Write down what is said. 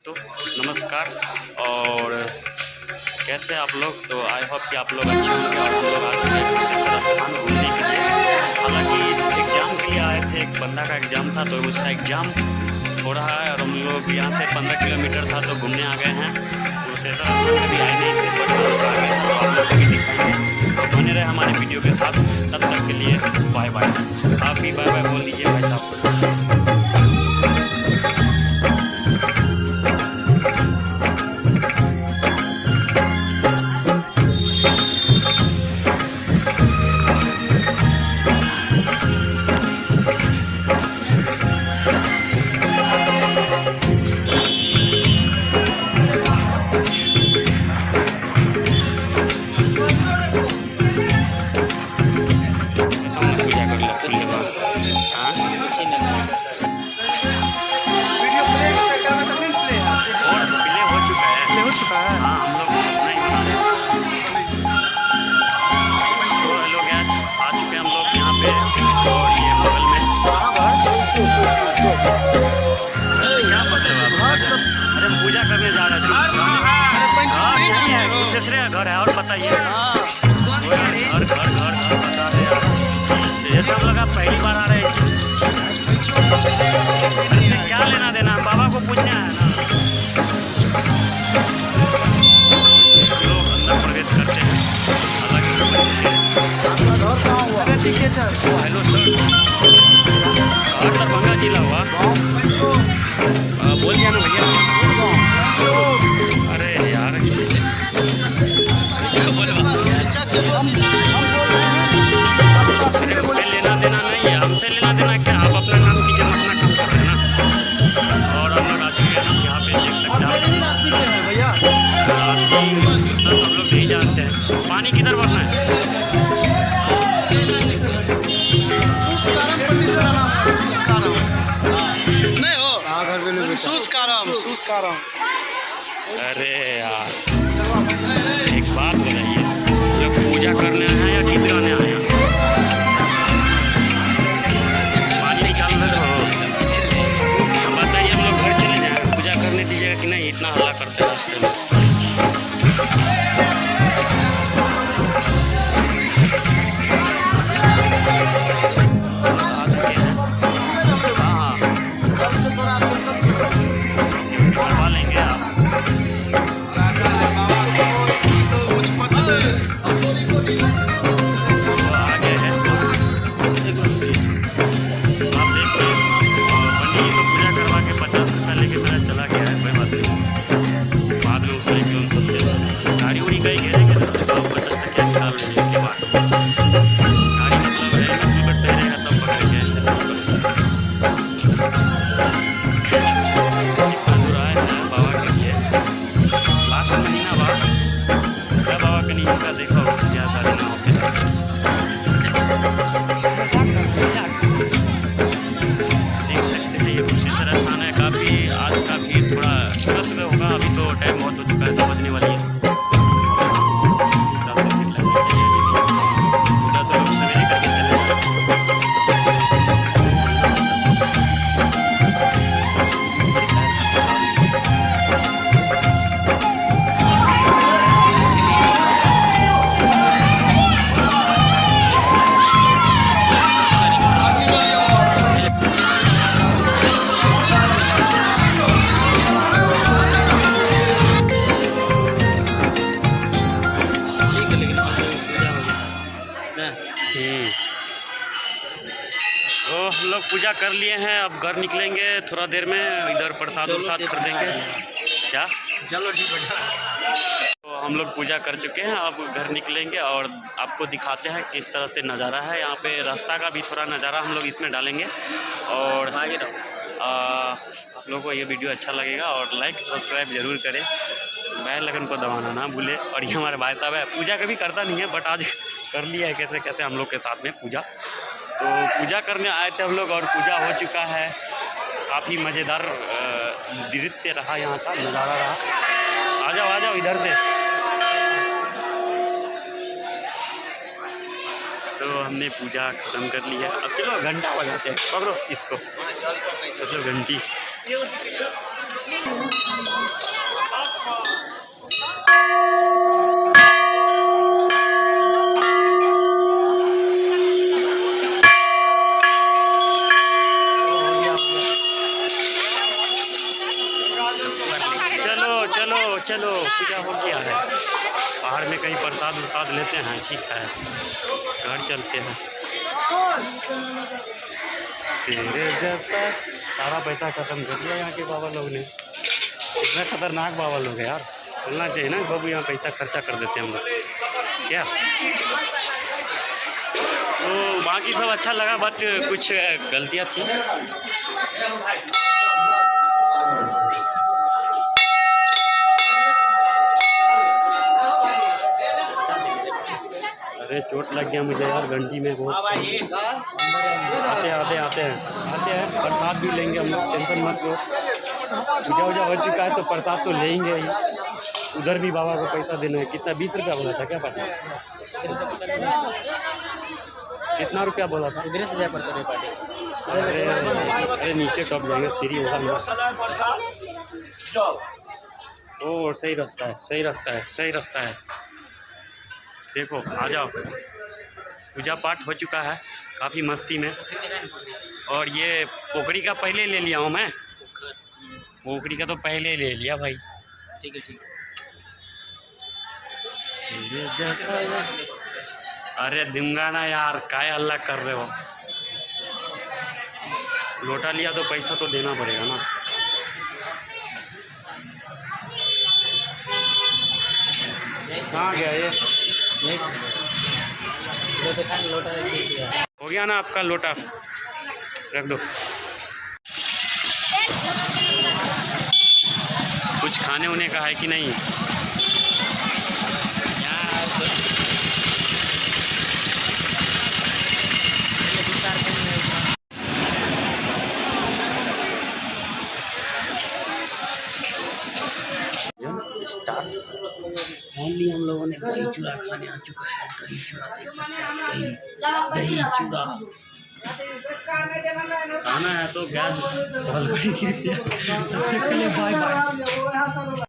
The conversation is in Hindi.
तो नमस्कार। और कैसे आप लोग? तो आई होप कि आप लोग अच्छे होंगे। और हम लोग आ चुके हैं कुशेश्वर स्थान घूमने के लिए। हालांकि एग्ज़ाम के लिए आए थे, एक बंदा का एग्ज़ाम था तो उसका एग्ज़ाम हो रहा है और हम लोग यहाँ से 15 किलोमीटर था तो घूमने आ गए हैं। कुशेश्वर स्थान में भी आए नहीं थे बट हम लोग आ गए हैं, तो आप लोग को भी दिखाएंगे। तो बने रहे हमारे वीडियो के साथ। तब तक के लिए बाय बाय। आप भी बाय बाय बोल दीजिए भाई साहब। पूजा करने जा रहे थे। कुशेश्वर का घर है। और बताइए, घर घर घर घर बता रहे यार। ये सब लोग आप पहली बार आ रहे हैं, इससे क्या लेना देना? बाबा को पूछना है ना। लोग अंदर प्रवेश करते हैं। हेलो सर, दरभंगा जिला हुआ। बोल दिया ना भैया। अरे यार लेना देना नहीं है, हमसे लेना देना क्या? आप अपना काम कीजिए, हम अपना काम कर रहे हैं ना। और हम लोग आ चुके हैं यहाँ पे, देख सकते हैं भैया। सब लोग नहीं जानते हैं। पानी किधर भरना है? अरे यार एक बात बताइए, जब पूजा करने आए हैं या गीत गाने आए हैं? पानी निकाल रहे हो? बताइए, हम लोग घर चले जाएं, पूजा करने दीजिएगा कि नहीं? इतना हल्ला करते हैं रास्ते में। तो हम लोग पूजा कर लिए हैं, अब घर निकलेंगे थोड़ा देर में। इधर प्रसाद उरसाद खरीदेंगे क्या? चलो ठीक है। तो हम लोग पूजा कर चुके हैं, अब घर निकलेंगे और आपको दिखाते हैं किस तरह से नज़ारा है यहाँ पे। रास्ता का भी थोड़ा नज़ारा हम लोग इसमें डालेंगे। और आप लोगों को ये वीडियो अच्छा लगेगा और लाइक सब्सक्राइब ज़रूर करें, बेल आइकन को दबाना ना भूले। और ये हमारे भाई साहब है, पूजा कभी करता नहीं है बट आज कर लिया है कैसे कैसे हम लोग के साथ में पूजा। तो पूजा करने आए थे हम लोग और पूजा हो चुका है। काफ़ी मज़ेदार दृश्य रहा, यहाँ का नज़ारा रहा। आ जाओ इधर से। तो हमने पूजा ख़त्म कर ली है। अब चलो घंटा बजाते हैं, पकड़ो इसको, चलो घंटी। चलो पूजा हो गया है। पहाड़ में कहीं प्रसाद वरसाद लेते हैं, ठीक है, घर चलते हैं। तेरे जैसा सारा पैसा खत्म कर दिया यहाँ के बाबा लोग ने। इतना खतरनाक बाबा लोग है यार, बोलना चाहिए ना बाबू यहाँ पैसा खर्चा कर देते हैं हम लोग क्या। तो बाकी सब अच्छा लगा, बट कुछ गलतियाँ थी। अरे चोट लग गया मुझे यार घंटी में बहुत। आते हैं प्रसाद भी लेंगे हम लोग, टेंशन मत लो। पूजा वूजा हो चुका है तो प्रसाद तो लेंगे ही। उधर भी बाबा को पैसा देना है, कितना 20 रुपया बोला था क्या पता, कितना रुपया बोला था? इधर से जाए पड़ता है। अरे नीचे टॉप जाएंगे, सीढ़ी होगा। ओ सही रास्ता है। देखो आ जाओ, पूजा पाठ हो चुका है काफ़ी मस्ती में। और ये पोखरी का पहले ले लिया हूँ मैं, पोखरी का तो पहले ले लिया भाई। ठीक है। अरे दूंगा ना यार, काय अल्लाह कर रहे हो। लोटा लिया तो पैसा तो देना पड़ेगा ना। कहाँ गया ये? हो गया ना आपका लोटा, रख दो। कुछ खाने होने का है कि नहीं? फाइनली हम लोगों ने दही चूड़ा खाने आ चुका है। दही चूड़ा देख सकते हैं, दही चूड़ा खाना है तो गैस बाय बाय।